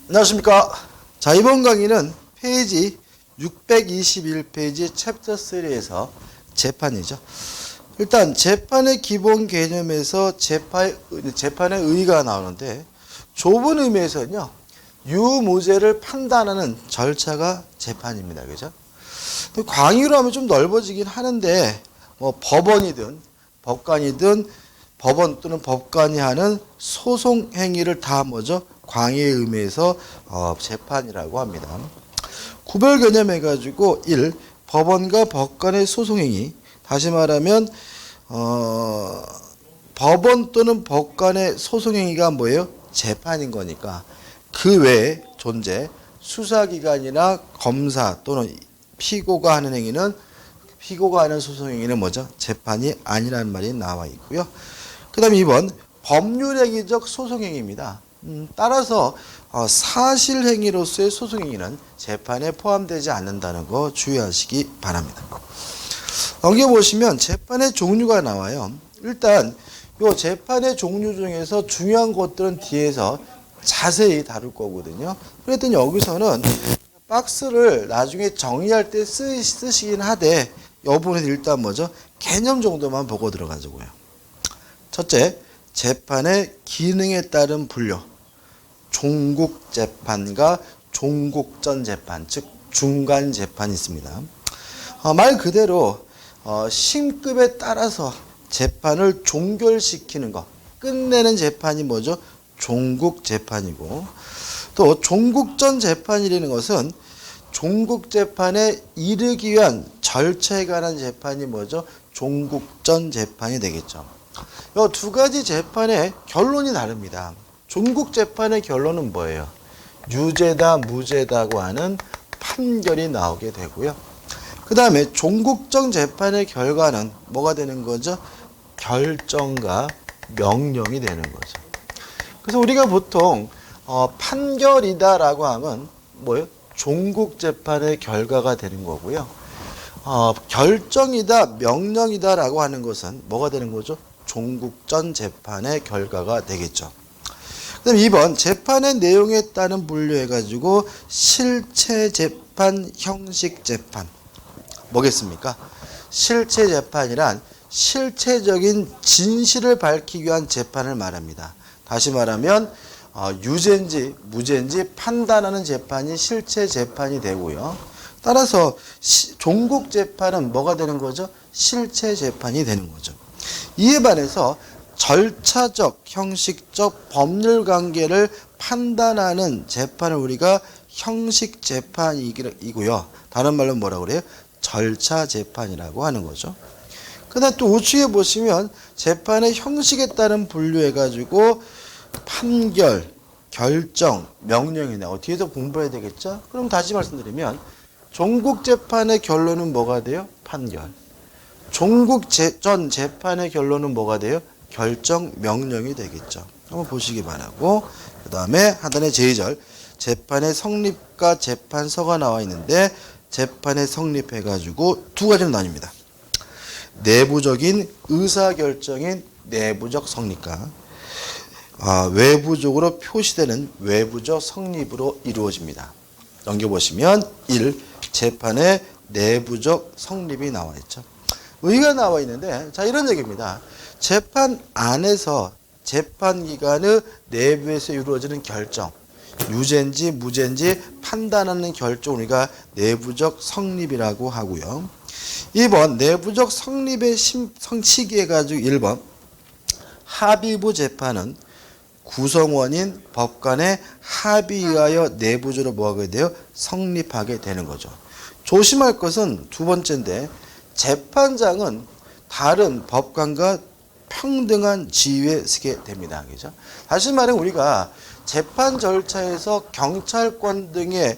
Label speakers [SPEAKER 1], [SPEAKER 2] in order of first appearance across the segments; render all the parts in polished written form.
[SPEAKER 1] 안녕하십니까. 자, 이번 강의는 페이지 621페이지 챕터 3에서 재판이죠. 일단 재판의 기본 개념에서 재판의 의의가 나오는데, 좁은 의미에서는요, 유무죄를 판단하는 절차가 재판입니다. 그죠? 광의로 하면 좀 넓어지긴 하는데, 뭐 법원이든 법관이든 법원 또는 법관이 하는 소송 행위를 다 뭐죠? 광의의 의미에서 재판이라고 합니다. 구별 개념해가지고 1. 법원과 법관의 소송행위. 다시 말하면 법원 또는 법관의 소송행위가 뭐예요? 재판인 거니까 그 외에 존재 수사기관이나 검사 또는 피고가 하는 행위는 피고가 하는 소송행위는 뭐죠? 재판이 아니라는 말이 나와 있고요. 그 다음에 2번 법률행위적 소송행위입니다. 따라서 사실행위로서의 소송행위는 재판에 포함되지 않는다는 거 주의하시기 바랍니다. 넘겨보시면 재판의 종류가 나와요. 일단 이 재판의 종류 중에서 중요한 것들은 뒤에서 자세히 다룰 거거든요. 그랬더니 여기서는 박스를 나중에 정리할 때 쓰시긴 하되 이 부분은 일단 뭐죠? 개념 정도만 보고 들어가자고요. 첫째, 재판의 기능에 따른 분류. 종국재판과 종국전 재판, 즉 중간 재판이 있습니다. 말 그대로 신급에 따라서 재판을 종결시키는 것, 끝내는 재판이 뭐죠? 종국재판이고, 또 종국전 재판이라는 것은 종국재판에 이르기 위한 절차에 관한 재판이 뭐죠? 종국전 재판이 되겠죠. 이 두 가지 재판의 결론이 다릅니다. 종국재판의 결론은 뭐예요? 유죄다, 무죄다고 하는 판결이 나오게 되고요. 그 다음에 종국전 재판의 결과는 뭐가 되는 거죠? 결정과 명령이 되는 거죠. 그래서 우리가 보통 판결이다라고 하면 뭐예요? 종국재판의 결과가 되는 거고요. 결정이다, 명령이다라고 하는 것은 뭐가 되는 거죠? 종국전 재판의 결과가 되겠죠. 그 다음 2번 재판의 내용에 따른 분류해가지고 실체재판, 형식재판. 뭐겠습니까? 실체재판이란 실체적인 진실을 밝히기 위한 재판을 말합니다. 다시 말하면 유죄인지 무죄인지 판단하는 재판이 실체재판이 되고요. 따라서 종국재판은 뭐가 되는 거죠? 실체재판이 되는 거죠. 이에 반해서 절차적, 형식적 법률관계를 판단하는 재판을 우리가 형식재판이고요. 다른 말로 뭐라고 그래요? 절차재판이라고 하는 거죠. 그 다음 또 우측에 보시면 재판의 형식에 따른 분류해가지고 판결, 결정, 명령이 나오고 뒤에서 공부해야 되겠죠? 그럼 다시 말씀드리면 종국재판의 결론은 뭐가 돼요? 판결. 종국전 재판의 결론은 뭐가 돼요? 결정, 명령이 되겠죠. 한번 보시기 바라고. 그 다음에 하단의 제2절 재판의 성립과 재판서가 나와 있는데 재판의 성립해가지고 두 가지로 나뉩니다. 내부적인 의사결정인 내부적 성립과 외부적으로 표시되는 외부적 성립으로 이루어집니다. 넘겨보시면 1. 재판의 내부적 성립이 나와 있죠. 의의가 나와 있는데 자 이런 얘기입니다. 재판 안에서 재판기관의 내부에서 이루어지는 결정, 유죄인지 무죄인지 판단하는 결정 우리가 내부적 성립이라고 하고요. 2번 내부적 성립의 시기해가지고 1번 합의부 재판은 구성원인 법관의 합의에 의하여 내부적으로 뭐하게 돼요? 성립하게 되는 거죠. 조심할 것은 두 번째인데 재판장은 다른 법관과 평등한 지위에 서게 됩니다. 그죠? 다시 말해 우리가 재판 절차에서 경찰권 등의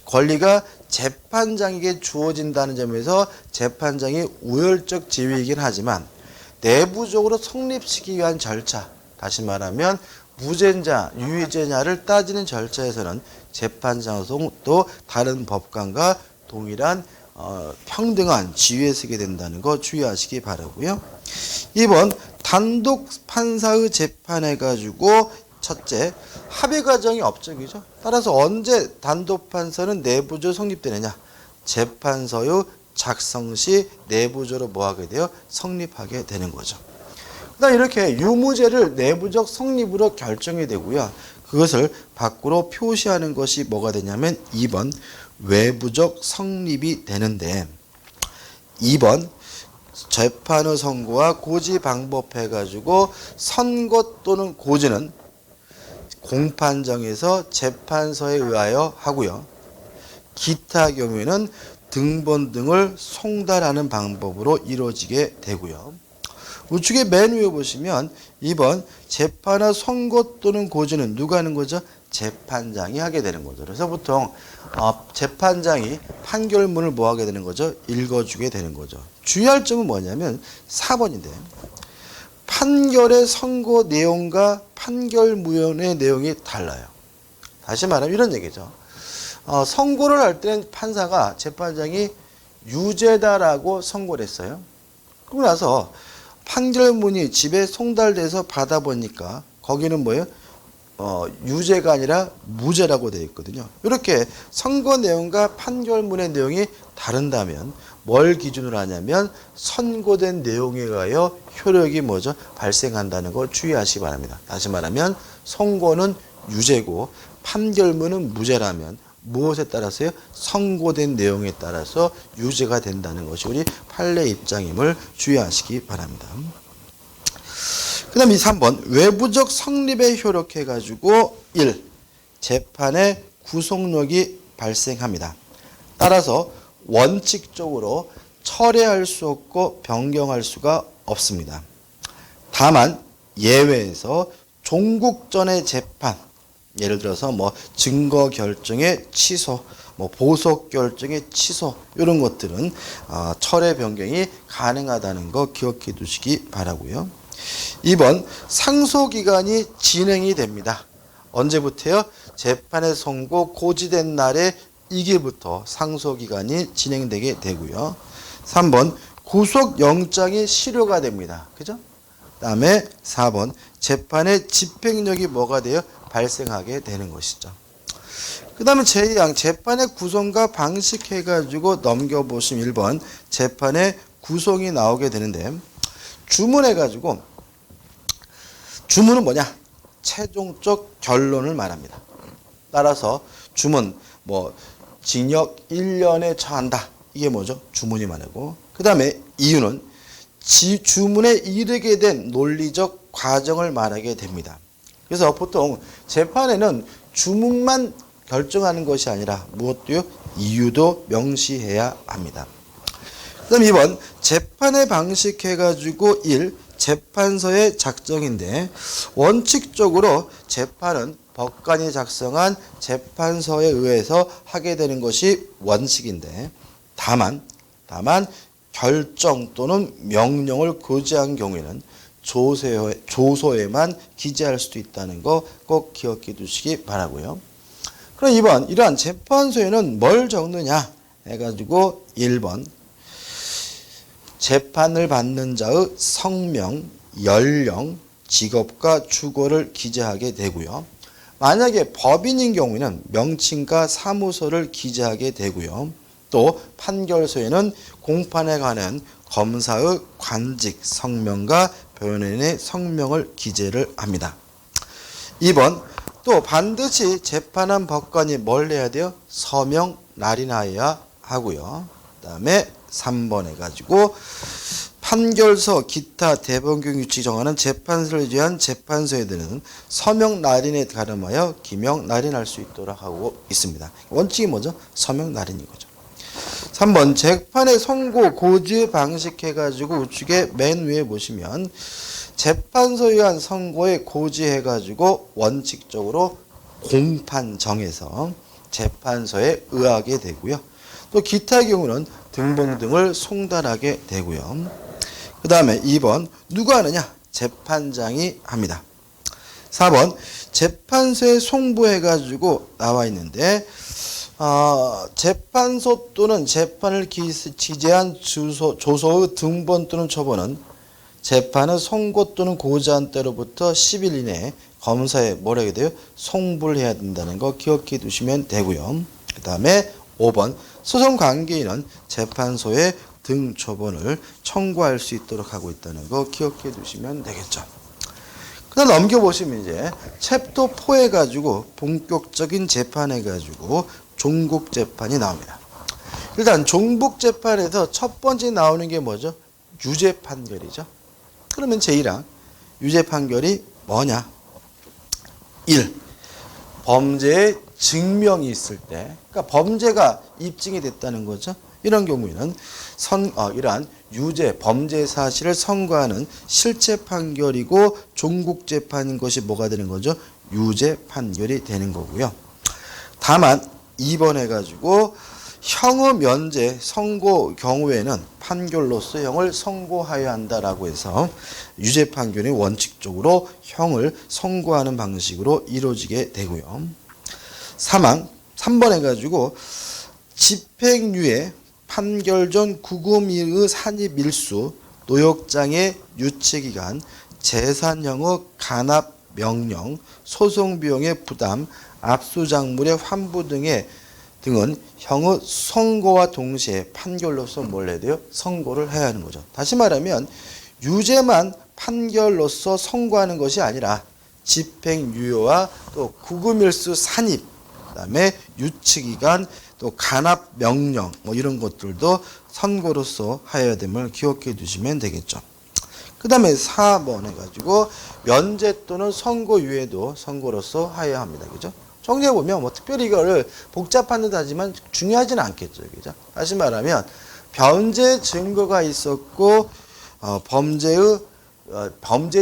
[SPEAKER 1] 권리가 재판장에게 주어진다는 점에서 재판장이 우열적 지위이긴 하지만 내부적으로 성립시키기 위한 절차, 다시 말하면 무죄냐 유죄냐를 따지는 절차에서는 재판장도 다른 법관과 동일한 평등한 지위에 서게 된다는 거 주의하시기 바라고요. 2번 단독 판사의 재판해가지고 첫째, 합의 과정이 없적이죠. 따라서 언제 단독판서는 내부조로 성립되느냐? 재판서의 작성 시 내부조로 뭐하게 돼요? 성립하게 되는 거죠. 그다음 이렇게 유무죄를 내부적 성립으로 결정이 되고요. 그것을 밖으로 표시하는 것이 뭐가 되냐면 2번 외부적 성립이 되는데 2번 재판의 선고와 고지 방법 해가지고 선고 또는 고지는 공판정에서 재판서에 의하여 하고요. 기타 경우에는 등본 등을 송달하는 방법으로 이루어지게 되고요. 우측에 맨 위에 보시면 2번 재판의 선고 또는 고지는 누가 하는 거죠? 재판장이 하게 되는 거죠. 그래서 보통 재판장이 판결문을 뭐 하게 되는 거죠? 읽어주게 되는 거죠. 주의할 점은 뭐냐면 4번인데 판결의 선고 내용과 판결문의 내용이 달라요. 다시 말하면 이런 얘기죠. 선고를 할 때는 판사가 재판장이 유죄다라고 선고를 했어요. 그러고 나서 판결문이 집에 송달돼서 받아보니까 거기는 뭐예요? 유죄가 아니라 무죄라고 되어 있거든요. 이렇게 선고 내용과 판결문의 내용이 다른다면 뭘 기준으로 하냐면 선고된 내용에 의하여 효력이 뭐죠? 발생한다는 걸 주의하시기 바랍니다. 다시 말하면 선고는 유죄고 판결문은 무죄라면 무엇에 따라서요? 선고된 내용에 따라서 유죄가 된다는 것이 우리 판례 입장임을 주의하시기 바랍니다. 그 다음 이 3번 외부적 성립에 효력해가지고 1. 재판의 구속력이 발생합니다. 따라서 원칙적으로 철회할 수 없고 변경할 수가 없습니다. 다만 예외에서 종국전의 재판 예를 들어서 뭐 증거 결정의 취소, 뭐 보석 결정의 취소 이런 것들은 철회 변경이 가능하다는 거 기억해 두시기 바라고요. 2번 상소기간이 진행이 됩니다. 언제부터요? 재판의 선고 고지된 날에 이게부터 상소기간이 진행되게 되고요. 3번 구속영장이 실효가 됩니다. 그죠? 그 다음에 4번 재판의 집행력이 뭐가 돼요? 발생하게 되는 것이죠. 그 다음에 제2항 재판의 구성과 방식 해가지고 넘겨보시면 1번 재판의 구성이 나오게 되는데 주문해가지고 주문은 뭐냐? 최종적 결론을 말합니다. 따라서 주문 뭐 징역 1년에 처한다. 이게 뭐죠? 주문이 말하고 그 다음에 이유는 주문에 이르게 된 논리적 과정을 말하게 됩니다. 그래서 보통 재판에는 주문만 결정하는 것이 아니라 무엇도요? 이유도 명시해야 합니다. 그 다음 2번 재판의 방식 해가지고 1. 재판서의 작성인데 원칙적으로 재판은 법관이 작성한 재판서에 의해서 하게 되는 것이 원칙인데 다만 결정 또는 명령을 고지한 경우에는 조서에만 기재할 수도 있다는 거 꼭 기억해 두시기 바라고요. 그럼 2번 이러한 재판소에는 뭘 적느냐 해가지고 1번 재판을 받는 자의 성명, 연령, 직업과 주거를 기재하게 되고요. 만약에 법인인 경우에는 명칭과 사무소를 기재하게 되고요. 또 판결서에는 공판에 관한 검사의 관직, 성명과 변호인의 성명을 기재를 합니다. 2번 또 반드시 재판한 법관이 뭘 해야 돼요? 서명 날인하여야 하고요. 그 다음에 3번 해가지고 판결서 기타 대법경 규칙 정하는 재판서를 위한 재판소에들은 서명 날인에 가름하여 기명 날인할 수 있도록 하고 있습니다. 원칙이 뭐죠? 서명 날인인 거죠. 3번 재판의 선고 고지 방식 해가지고 우측에 맨 위에 보시면 재판소에 의한 선고에 고지해가지고 원칙적으로 공판 정해서 재판소에 의하게 되고요. 또 기타 경우는 등본 등을 송달하게 되고요. 그 다음에 2번 누가 하느냐? 재판장이 합니다. 4번 재판소에 송부해가지고 나와 있는데 재판소 또는 재판을 지재한 조서의 등본 또는 초본은 재판은 선고 또는 고지한 때로부터 10일 이내에 검사에 뭐라 해야 돼요? 송부를 해야 된다는 거 기억해 두시면 되고요. 그 다음에 5번 소송 관계인은 재판소에 등초본을 청구할 수 있도록 하고 있다는 거 기억해 두시면 되겠죠. 그다음 넘겨보시면 이제 챕터 4 해가지고 본격적인 재판 해가지고 종국재판이 나옵니다. 일단 종북재판에서 첫 번째 나오는 게 뭐죠? 유죄 판결이죠. 그러면 제1항 유죄 판결이 뭐냐? 1. 범죄의 증명이 있을 때, 그러니까 범죄가 입증이 됐다는 거죠. 이런 경우에는 이러한 유죄, 범죄 사실을 선고하는 실체 판결이고 종국재판인 것이 뭐가 되는 거죠? 유죄 판결이 되는 거고요. 다만 2번 해가지고 형의 면제 선고 경우에는 판결로서 형을 선고하여야 한다라고 해서 유죄 판결이 원칙적으로 형을 선고하는 방식으로 이루어지게 되고요. 3번 해가지고 집행유예 판결 전 구금일의 산입 일수, 노역장의 유치기간, 재산형의 간압 명령, 소송비용의 부담, 압수작물의 환부 등은 형의 선고와 동시에 판결로서 뭘 해야 돼요? 선고를 해야 하는 거죠. 다시 말하면 유죄만 판결로서 선고하는 것이 아니라 집행유예와 또 구금일수 산입, 그다음에 유치기간, 또 간압 명령 뭐 이런 것들도 선고로서 하여야 됨을 기억해 두시면 되겠죠. 그 다음에 4번 해가지고 면제 또는 선고유예도 선고로서 하여야 합니다. 그죠? 정리해 보면 뭐 특별히 이거를 복잡한 듯 하지만 중요하지는 않겠죠. 그죠? 다시 말하면 변제 증거가 있었고 범죄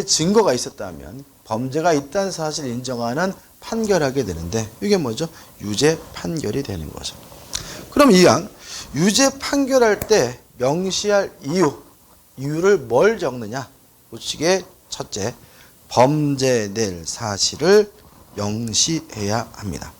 [SPEAKER 1] 증거가 있었다면 범죄가 있다는 사실을 인정하는 판결하게 되는데 이게 뭐죠? 유죄 판결이 되는 거죠. 그럼 이항 유죄 판결할 때 명시할 이유를 뭘 적느냐? 우측에 첫째, 범죄될 사실을 명시해야 합니다.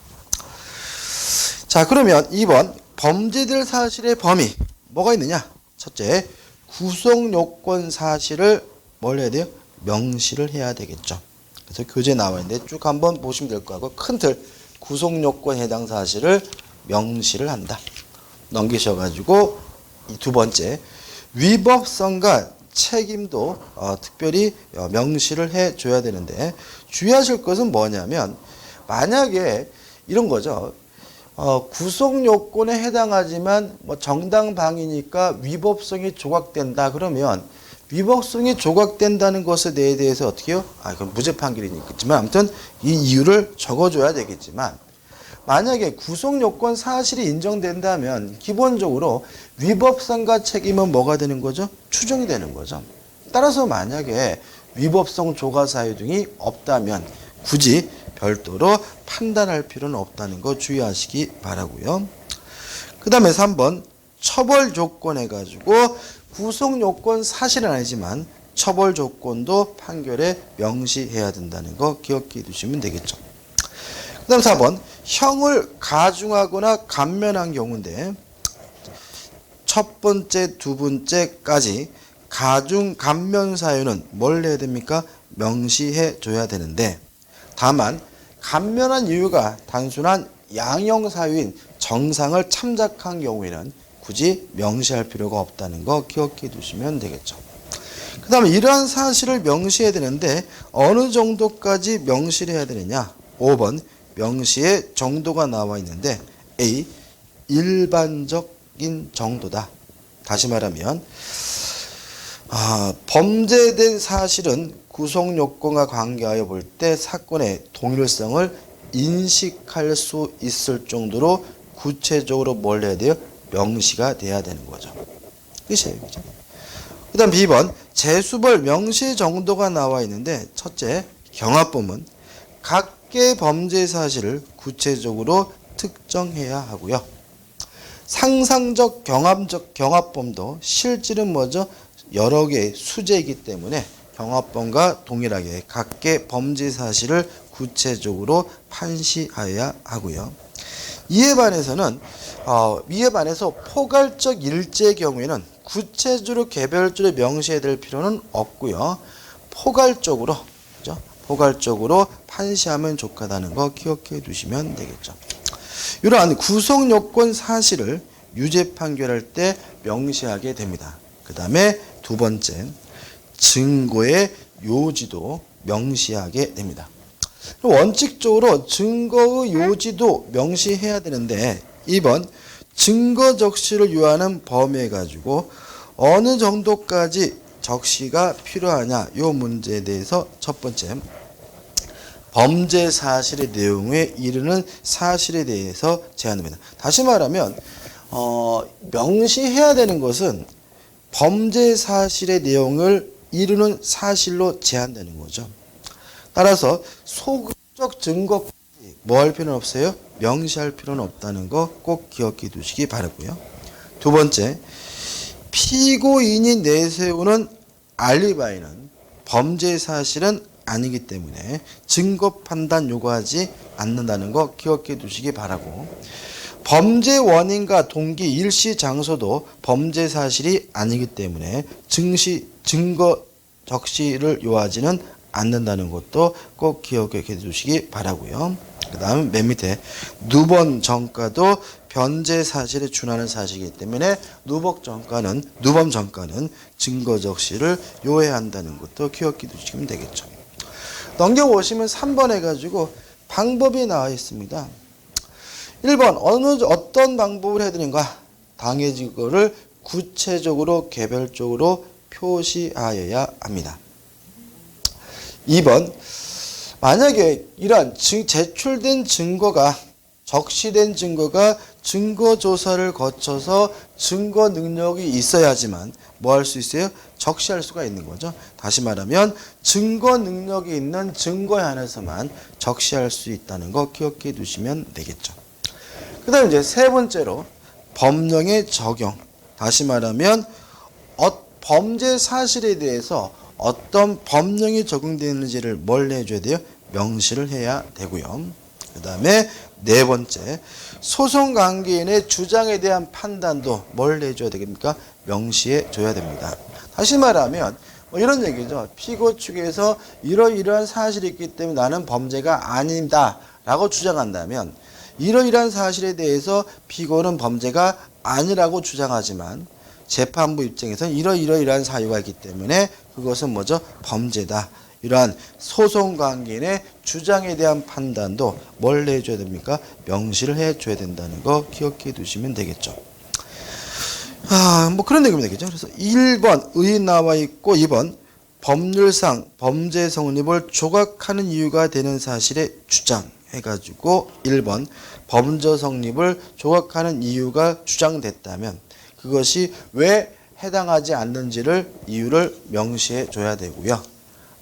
[SPEAKER 1] 자, 그러면 2번 범죄될 사실의 범위 뭐가 있느냐? 첫째, 구속요건 사실을 뭘 해야 돼요? 명시를 해야 되겠죠. 그래서 교재 나와 있는데 쭉 한번 보시면 될 것 같고, 큰 틀 구속요건 해당 사실을 명시를 한다. 넘기셔가지고 이 두 번째, 위법성과 책임도 특별히 명시를 해줘야 되는데, 주의하실 것은 뭐냐면 만약에 이런 거죠. 구속요건에 해당하지만 뭐 정당방위니까 위법성이 조각된다 그러면 위법성이 조각된다는 것에 대해서 어떻게 해요? 이건 무죄 판결이니까지만 아무튼 이 이유를 적어줘야 되겠지만, 만약에 구속요건 사실이 인정된다면 기본적으로 위법성과 책임은 뭐가 되는 거죠? 추정이 되는 거죠. 따라서 만약에 위법성 조가 사유 등이 없다면 굳이 별도로 판단할 필요는 없다는 거 주의하시기 바라고요. 그 다음에 3번 처벌 조건 해가지고 구속요건 사실은 아니지만 처벌 조건도 판결에 명시해야 된다는 거 기억해 두시면 되겠죠. 그 다음 4번 형을 가중하거나 감면한 경우인데, 첫 번째, 두 번째까지 가중 감면 사유는 뭘 해야 됩니까? 명시해 줘야 되는데, 다만 감면한 이유가 단순한 양형 사유인 정상을 참작한 경우에는 굳이 명시할 필요가 없다는 거 기억해 두시면 되겠죠. 그 다음에 이러한 사실을 명시해야 되는데 어느 정도까지 명시를 해야 되느냐? 5번 명시의 정도가 나와 있는데 A. 일반적인 정도다. 다시 말하면 범죄된 사실은 구속요건과 관계하여 볼 때 사건의 동일성을 인식할 수 있을 정도로 구체적으로 뭘 해야 돼요? 명시가 돼야 되는 거죠. 끝이에요. 그죠? 그 다음 B번 재수벌 명시 정도가 나와 있는데, 첫째 경합범은 각계 범죄 사실을 구체적으로 특정해야 하고요. 상상적 경합범도 실질은 뭐죠? 여러 개의 수재이기 때문에 경합범과 동일하게 각계 범죄 사실을 구체적으로 판시하여야 하고요. 이에 반해서 포괄적 일죄의 경우에는 구체적으로 개별적으로 명시해야 될 필요는 없고요. 포괄적으로, 그죠? 포괄적으로 판시하면 좋다는 거 기억해 두시면 되겠죠. 이러한 구성 요건 사실을 유죄 판결할 때 명시하게 됩니다. 그 다음에 두 번째, 증거의 요지도 명시하게 됩니다. 원칙적으로 증거의 요지도 명시해야 되는데 2번 증거 적시를 요하는 범위에 가지고 어느 정도까지 적시가 필요하냐 이 문제에 대해서 첫 번째 범죄 사실의 내용에 이르는 사실에 대해서 제한합니다. 다시 말하면 명시해야 되는 것은 범죄 사실의 내용을 이루는 사실로 제한되는 거죠. 따라서 소극적 증거까지 뭐 할 필요는 없어요? 명시할 필요는 없다는 거 꼭 기억해 두시기 바라고요. 두 번째, 피고인이 내세우는 알리바이는 범죄 사실은 아니기 때문에 증거 판단 요구하지 않는다는 거 기억해 두시기 바라고, 범죄 원인과 동기, 일시, 장소도 범죄 사실이 아니기 때문에 증거 적시를 요하지는 않는다는 것도 꼭 기억해 두시기 바라고요. 그 다음 맨 밑에 누범 전과도 변제 사실에 준하는 사실이기 때문에 누범 전과는 증거 적시를 요해야 한다는 것도 기억해 두시면 되겠죠. 넘겨보시면 3번 해가지고 방법이 나와 있습니다. 1번 어떤 방법을 해야 되는가? 당해진 거를 구체적으로 개별적으로 표시하여야 합니다. 2번 만약에 이러한 제출된 증거가 적시된 증거가 증거조사를 거쳐서 증거 능력이 있어야지만 뭐 할 수 있어요? 적시할 수가 있는 거죠. 다시 말하면 증거 능력이 있는 증거에 한해서만 적시할 수 있다는 거 기억해 두시면 되겠죠. 그 다음 이제 세 번째로 법령의 적용. 다시 말하면 범죄 사실에 대해서 어떤 법령이 적용되는지를 뭘 해줘야 돼요? 명시를 해야 되고요. 그 다음에 네 번째, 소송관계인의 주장에 대한 판단도 뭘 해줘야 되겠습니까? 명시해 줘야 됩니다. 다시 말하면 이런 얘기죠. 피고 측에서 이러이러한 사실이 있기 때문에 나는 범죄가 아니다 라고 주장한다면 이러이러한 사실에 대해서 피고는 범죄가 아니라고 주장하지만 재판부 입장에서는 이러이러한 사유가 있기 때문에 그것은 뭐죠? 범죄다. 이러한 소송관계인의 주장에 대한 판단도 뭘 해줘야 됩니까? 명시를 해줘야 된다는 거 기억해 두시면 되겠죠. 뭐 그런 얘기면 되겠죠. 그래서 1번 의 나와 있고 2번 법률상 범죄 성립을 조각하는 이유가 되는 사실의 주장 해가지고 1번 범죄 성립을 조각하는 이유가 주장됐다면 그것이 왜 해당하지 않는지를 이유를 명시해 줘야 되고요.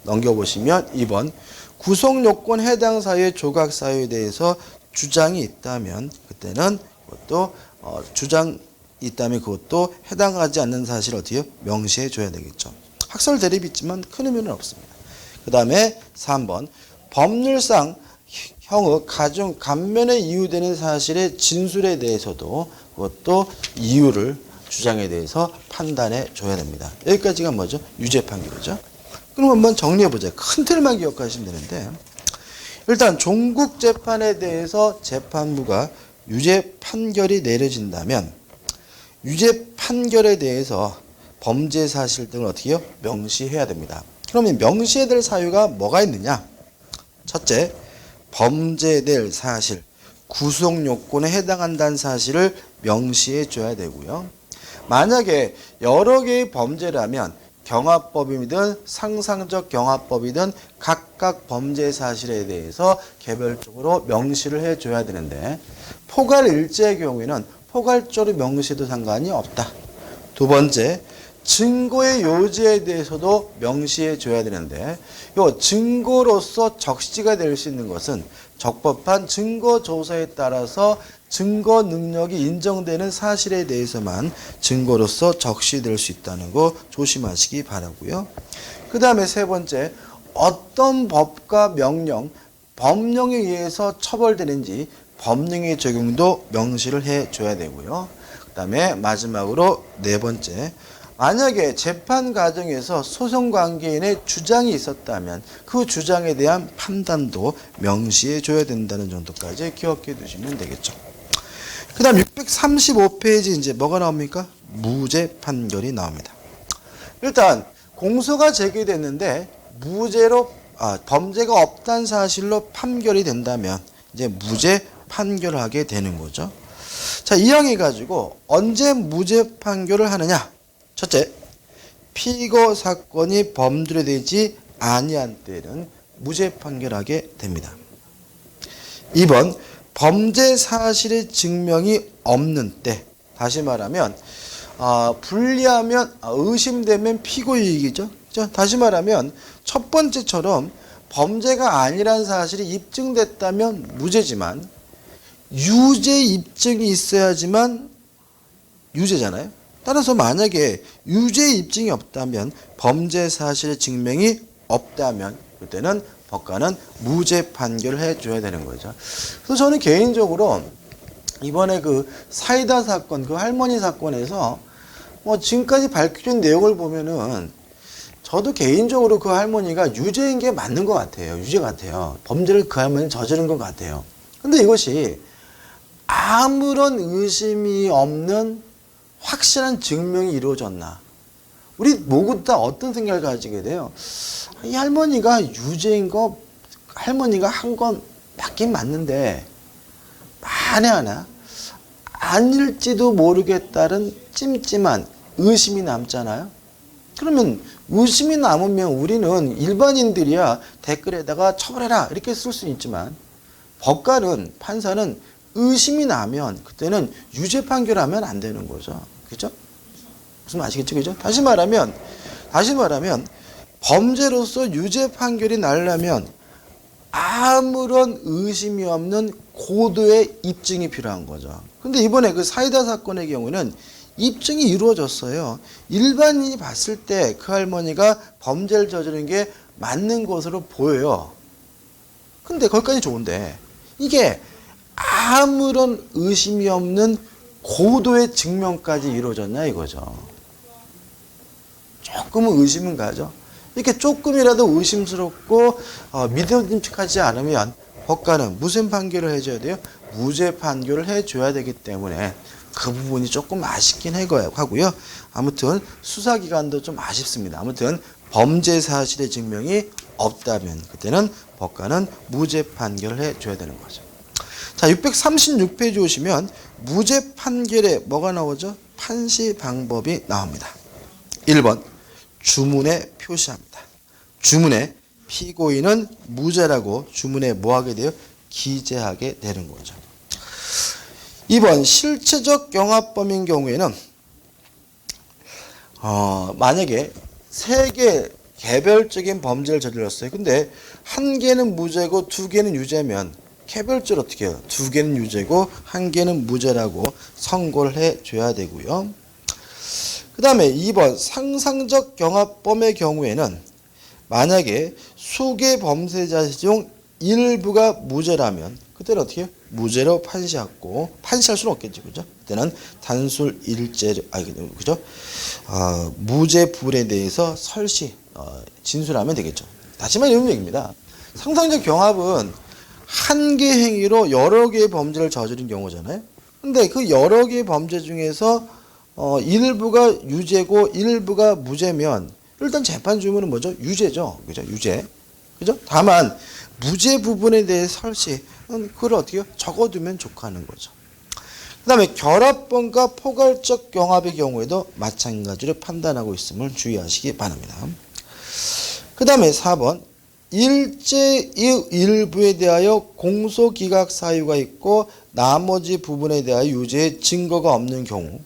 [SPEAKER 1] 넘겨보시면 2번 구속요건 해당 사유의 조각 사유에 대해서 주장이 있다면 그때는 그것도 주장이 있다면 그것도 해당하지 않는 사실을 어떻게 명시해 줘야 되겠죠. 학설 대립이 있지만 큰 의미는 없습니다. 그 다음에 3번 법률상 형의 가중 감면에 이유되는 사실의 진술에 대해서도 그것도 이유를 주장에 대해서 판단해 줘야 됩니다. 여기까지가 뭐죠? 유죄 판결이죠. 그럼 한번 정리해 보자. 큰 틀만 기억하시면 되는데 일단 종국 재판에 대해서 재판부가 유죄 판결이 내려진다면 유죄 판결에 대해서 범죄 사실 등을 어떻게 해요? 명시해야 됩니다. 그러면 명시해야 될 사유가 뭐가 있느냐? 첫째, 범죄될 사실, 구속요건에 해당한다는 사실을 명시해 줘야 되고요. 만약에 여러 개의 범죄라면 경합법이든 상상적 경합법이든 각각 범죄 사실에 대해서 개별적으로 명시를 해줘야 되는데 포괄일죄의 경우에는 포괄적으로 명시해도 상관이 없다. 두 번째, 증거의 요지에 대해서도 명시해 줘야 되는데 이 증거로서 적시가 될 수 있는 것은 적법한 증거 조사에 따라서 증거 능력이 인정되는 사실에 대해서만 증거로서 적시될 수 있다는 거 조심하시기 바라고요. 그 다음에 세 번째, 어떤 법과 명령, 법령에 의해서 처벌되는지 법령의 적용도 명시를 해줘야 되고요. 그다음에 마지막으로 네 번째, 만약에 재판 과정에서 소송 관계인의 주장이 있었다면 그 주장에 대한 판단도 명시해 줘야 된다는 정도까지 기억해 두시면 되겠죠. 그 다음 635페이지 이제 뭐가 나옵니까? 무죄 판결이 나옵니다. 일단 공소가 제기됐는데 무죄로 범죄가 없다는 사실로 판결이 된다면 이제 무죄 판결을 하게 되는 거죠. 자, 이항해 가지고 언제 무죄 판결을 하느냐? 첫째, 피고 사건이 범죄되지 아니한 때는 무죄 판결하게 됩니다. 2번, 범죄 사실의 증명이 없는 때, 다시 말하면 불리하면 의심되면 피고이익이죠. 그렇죠? 다시 말하면 첫 번째처럼 범죄가 아니란 사실이 입증됐다면 무죄지만 유죄 입증이 있어야지만 유죄잖아요. 따라서 만약에 유죄 입증이 없다면 범죄 사실의 증명이 없다면 그때는 법관은 무죄 판결을 해줘야 되는 거죠. 그래서 저는 개인적으로 이번에 그 사이다 사건, 그 할머니 사건에서 지금까지 밝혀진 내용을 보면은 저도 개인적으로 그 할머니가 유죄인 게 맞는 것 같아요. 유죄 같아요. 범죄를 그 할머니는 저지른 것 같아요. 근데 이것이 아무런 의심이 없는 확실한 증명이 이루어졌나? 우리 모두 다 어떤 생각을 가지게 돼요? 이 할머니가 유죄인 거, 할머니가 한 건 맞긴 맞는데, 만에 하나, 아닐지도 모르겠다는 찜찜한 의심이 남잖아요? 그러면 의심이 남으면 우리는 일반인들이야 댓글에다가 처벌해라 이렇게 쓸 수 있지만, 법관은, 판사는 의심이 나면 그때는 유죄 판결하면 안 되는 거죠. 그죠? 무슨 말 아시겠죠? 그죠? 다시 말하면 범죄로서 유죄 판결이 나려면 아무런 의심이 없는 고도의 입증이 필요한 거죠. 근데 이번에 그 사이다 사건의 경우는 입증이 이루어졌어요. 일반인이 봤을 때 그 할머니가 범죄를 저지른 게 맞는 것으로 보여요. 근데 거기까지 좋은데 이게 아무런 의심이 없는 고도의 증명까지 이루어졌냐 이거죠. 조금은 의심은 가죠. 이렇게 조금이라도 의심스럽고 믿음직하지 않으면 법관은 무슨 판결을 해줘야 돼요? 무죄 판결을 해줘야 되기 때문에 그 부분이 조금 아쉽긴 하고요. 아무튼 수사기관도 좀 아쉽습니다. 아무튼 범죄 사실의 증명이 없다면 그때는 법관은 무죄 판결을 해줘야 되는 거죠. 자, 636페이지 오시면 무죄 판결에 뭐가 나오죠? 판시 방법이 나옵니다. 1번 주문에 표시합니다. 주문에 피고인은 무죄라고 주문에 뭐하게 돼요? 기재하게 되는 거죠. 2번 실체적 경합범인 경우에는 만약에 3개 개별적인 범죄를 저질렀어요. 근데 1개는 무죄고 2개는 유죄면 개별적으로 어떻게 해요? 2개는 유죄고 1개는 무죄라고 선고를 해줘야 되고요. 그 다음에 2번 상상적 경합범의 경우에는 만약에 수개 범죄자 중 일부가 무죄라면 그때는 어떻게 해요? 무죄로 판시할 수는 없겠죠, 그죠? 그때는 단술 일죄, 그죠? 무죄 부분에 대해서 진술하면 되겠죠. 다시 말해 이런 얘기입니다. 상상적 경합은 한 개 행위로 여러 개의 범죄를 저지른 경우잖아요. 근데 그 여러 개의 범죄 중에서 일부가 유죄고 일부가 무죄면 일단 재판 주문은 뭐죠? 유죄죠. 그죠? 유죄. 그죠? 다만 무죄 부분에 대해 그걸 어떻게 해요? 적어두면 좋다는 거죠. 그 다음에 결합범과 포괄적 경합의 경우에도 마찬가지로 판단하고 있음을 주의하시기 바랍니다. 그 다음에 4번 일죄 일부에 대하여 공소기각 사유가 있고 나머지 부분에 대하여 유죄의 증거가 없는 경우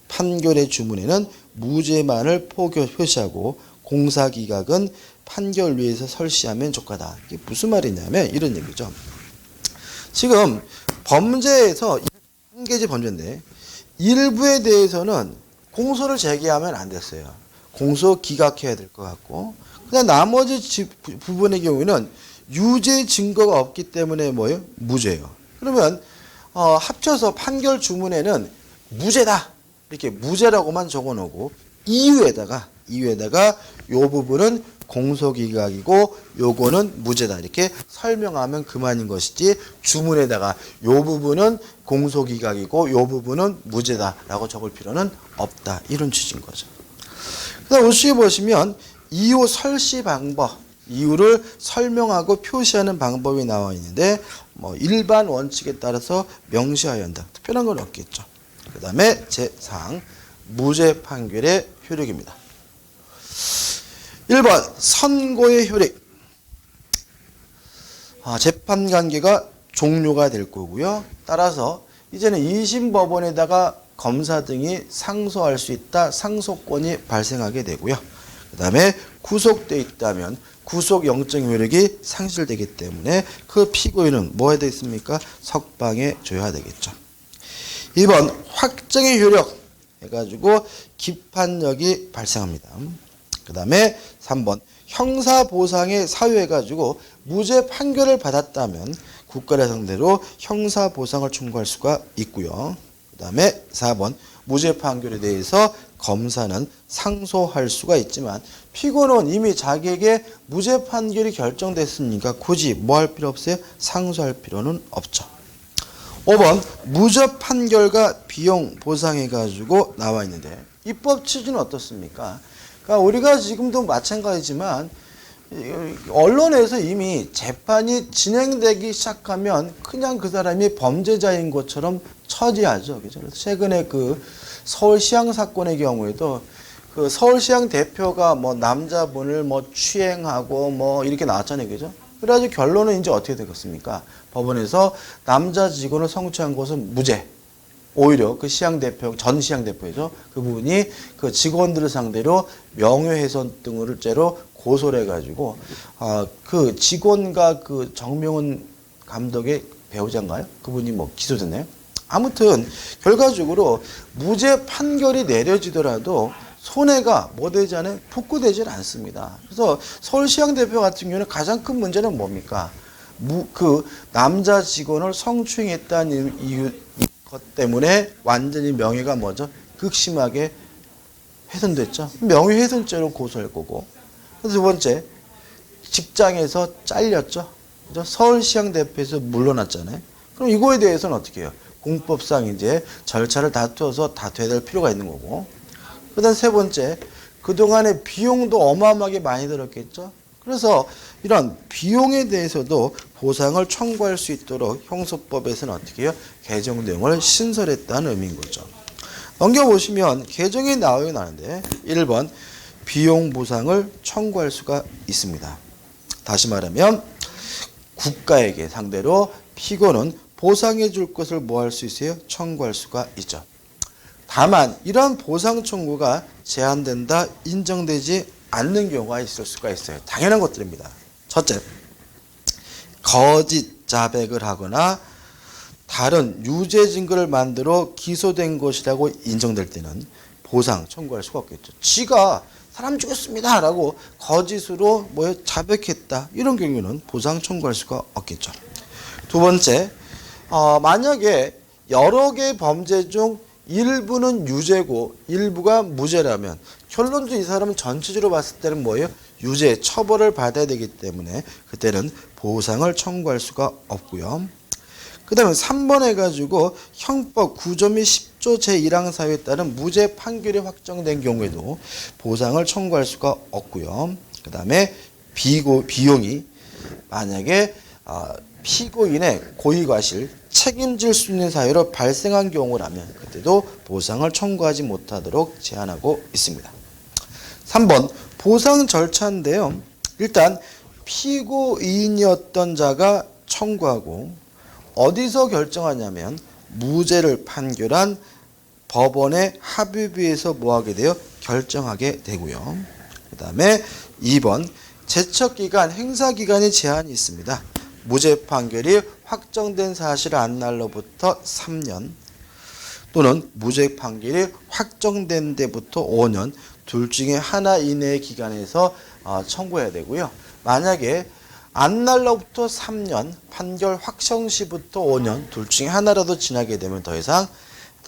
[SPEAKER 1] 판결의 주문에는 무죄만을 표시하고 공사기각은 판결위에서 설시하면 족하다. 이게 무슨 말이냐면 이런 얘기죠. 지금 범죄에서 한 개지 범죄인데 일부에 대해서는 공소를 제기하면 안 됐어요. 공소 기각해야 될 것 같고 그다음 나머지 부분의 경우에는 유죄 증거가 없기 때문에 뭐예요? 무죄예요. 그러면 합쳐서 판결 주문에는 무죄다. 이렇게 무죄라고만 적어놓고 이유에다가 요 부분은 공소기각이고 요거는 무죄다. 이렇게 설명하면 그만인 것이지 주문에다가 요 부분은 공소기각이고 요 부분은 무죄다라고 적을 필요는 없다. 이런 취지인 거죠. 그다음 우측에 보시면 이유 설시 방법, 이유를 설명하고 표시하는 방법이 나와 있는데 뭐 일반 원칙에 따라서 명시하여야 한다. 특별한 건 없겠죠. 그 다음에 제4항 무죄 판결의 효력입니다. 1번 선고의 효력. 재판관계가 종료가 될 거고요. 따라서 이제는 2심 법원에다가 검사 등이 상소할 수 있다. 상소권이 발생하게 되고요. 그 다음에 구속돼 있다면 구속 영장 효력이 상실되기 때문에 그 피고인은 뭐 해야 되겠습니까? 석방해 줘야 되겠죠. 2번 확정의 효력 해가지고 기판력이 발생합니다. 그 다음에 3번 형사보상에 사유해가지고 무죄 판결을 받았다면 국가를 상대로 형사보상을 청구할 수가 있고요. 그 다음에 4번 무죄 판결에 대해서 검사는 상소할 수가 있지만 피고는 이미 자기에게 무죄 판결이 결정됐으니까 굳이 뭐 할 필요 없어요? 상소할 필요는 없죠. 5번 무죄 판결과 비용 보상해가지고 나와 있는데 입법 취지는 어떻습니까? 그러니까 우리가 지금도 마찬가지지만 언론에서 이미 재판이 진행되기 시작하면 그냥 그 사람이 범죄자인 것처럼 처리하죠. 그죠? 최근에 그 서울시향 사건의 경우에도 그 서울시향 대표가 뭐 남자분을 뭐 추행하고 뭐 이렇게 나왔잖아요. 그죠? 그래가지고 결론은 이제 어떻게 되겠습니까? 법원에서 남자 직원을 성추행한 것은 무죄. 오히려 그 시향 대표, 전 시향 대표죠. 그 부분이 그 직원들을 상대로 명예훼손 등을 죄로 고소를 해가지고, 그 직원과 그 정명훈 감독의 배우자인가요? 그분이 뭐 기소됐나요? 아무튼, 결과적으로 무죄 판결이 내려지더라도 손해가 뭐 되지 않아요? 복구되질 않습니다. 그래서 서울시향 대표 같은 경우는 가장 큰 문제는 뭡니까? 그 남자 직원을 성추행했다는 이유, 것 때문에 완전히 명예가 뭐죠? 극심하게 훼손됐죠. 명예훼손죄로 고소할 거고. 두 번째, 직장에서 잘렸죠. 그죠? 서울시향 대표에서 물러났잖아요. 그럼 이거에 대해서는 어떻게 해요? 공법상 이제 절차를 다투어서 다투어야 될 필요가 있는 거고. 그 다음 세 번째, 그동안의 비용도 어마어마하게 많이 들었겠죠. 그래서 이런 비용에 대해서도 보상을 청구할 수 있도록 형소법에서는 어떻게 해요? 개정 내용을 신설했다는 의미인 거죠. 넘겨보시면 개정이 나오는데 1번 비용 보상을 청구할 수가 있습니다. 다시 말하면 국가에게 상대로 피고는 보상해 줄 것을 뭐 할 수 있어요? 청구할 수가 있죠. 다만 이러한 보상 청구가 제한된다, 인정되지 않는 경우가 있을 수가 있어요. 당연한 것들입니다. 첫째, 거짓 자백을 하거나 다른 유죄 증거를 만들어 기소된 것이라고 인정될 때는 보상 청구할 수가 없겠죠. 지가 사람 죽였습니다 라고 거짓으로 자백했다. 이런 경우는 보상 청구할 수가 없겠죠. 두 번째, 만약에 여러 개의 범죄 중 일부는 유죄고 일부가 무죄라면 결론적으로 이 사람은 전체적으로 봤을 때는 뭐예요? 유죄, 처벌을 받아야 되기 때문에 그때는 보상을 청구할 수가 없고요. 그 다음에 3번 해가지고 형법 9조 및 10조 제1항 사유에 따른 무죄 판결이 확정된 경우에도 보상을 청구할 수가 없고요. 그 다음에 비용이 만약에 피고인의 고의과실, 책임질 수 있는 사유로 발생한 경우라면 그때도 보상을 청구하지 못하도록 제한하고 있습니다. 3번 보상 절차인데요. 일단 피고인이었던 자가 청구하고 어디서 결정하냐면 무죄를 판결한 법원의 합의부에서 뭐하게 돼요? 결정하게 되고요. 그 다음에 2번 제척기간, 행사기간의 제한이 있습니다. 무죄 판결이 확정된 사실 안 날로부터 3년 또는 무죄 판결이 확정된 데부터 5년 둘 중에 하나 이내의 기간에서 청구해야 되고요. 만약에 안 날로부터 3년, 판결 확정 시부터 5년 둘 중에 하나라도 지나게 되면 더 이상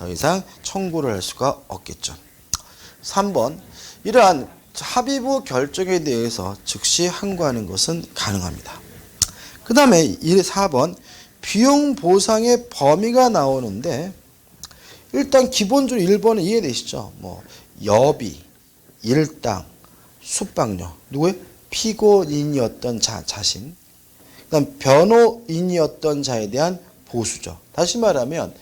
[SPEAKER 1] 더 이상 청구를 할 수가 없겠죠. 3번 이러한 합의부 결정에 대해서 즉시 항고하는 것은 가능합니다. 그 다음에 4번 비용 보상의 범위가 나오는데 일단 기본적으로 1번은 이해되시죠? 뭐 여비, 일당, 숙박료 누구예요? 피고인이었던 자신 그다음 변호인이었던 자에 대한 보수죠. 다시 말하면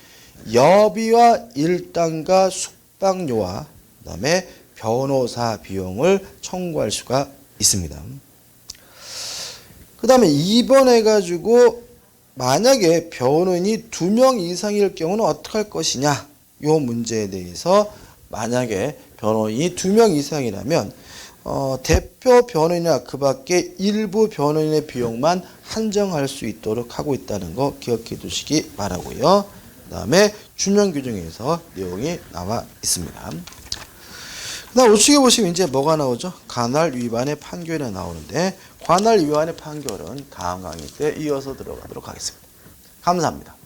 [SPEAKER 1] 여비와 일당과 숙박료와 그다음에 변호사 비용을 청구할 수가 있습니다. 그 다음에 2번 해가지고 만약에 변호인이 2명 이상일 경우는 어떻게 할 것이냐 이 문제에 대해서 만약에 변호인이 2명 이상이라면 대표 변호인이나 그 밖에 일부 변호인의 비용만 한정할 수 있도록 하고 있다는 거 기억해 두시기 바라고요. 그 다음에 준용 규정에서 내용이 나와 있습니다. 그 다음 우측에 보시면 이제 뭐가 나오죠? 관할 위반의 판결이 나오는데 관할 위반의 판결은 다음 강의 때 이어서 들어가도록 하겠습니다. 감사합니다.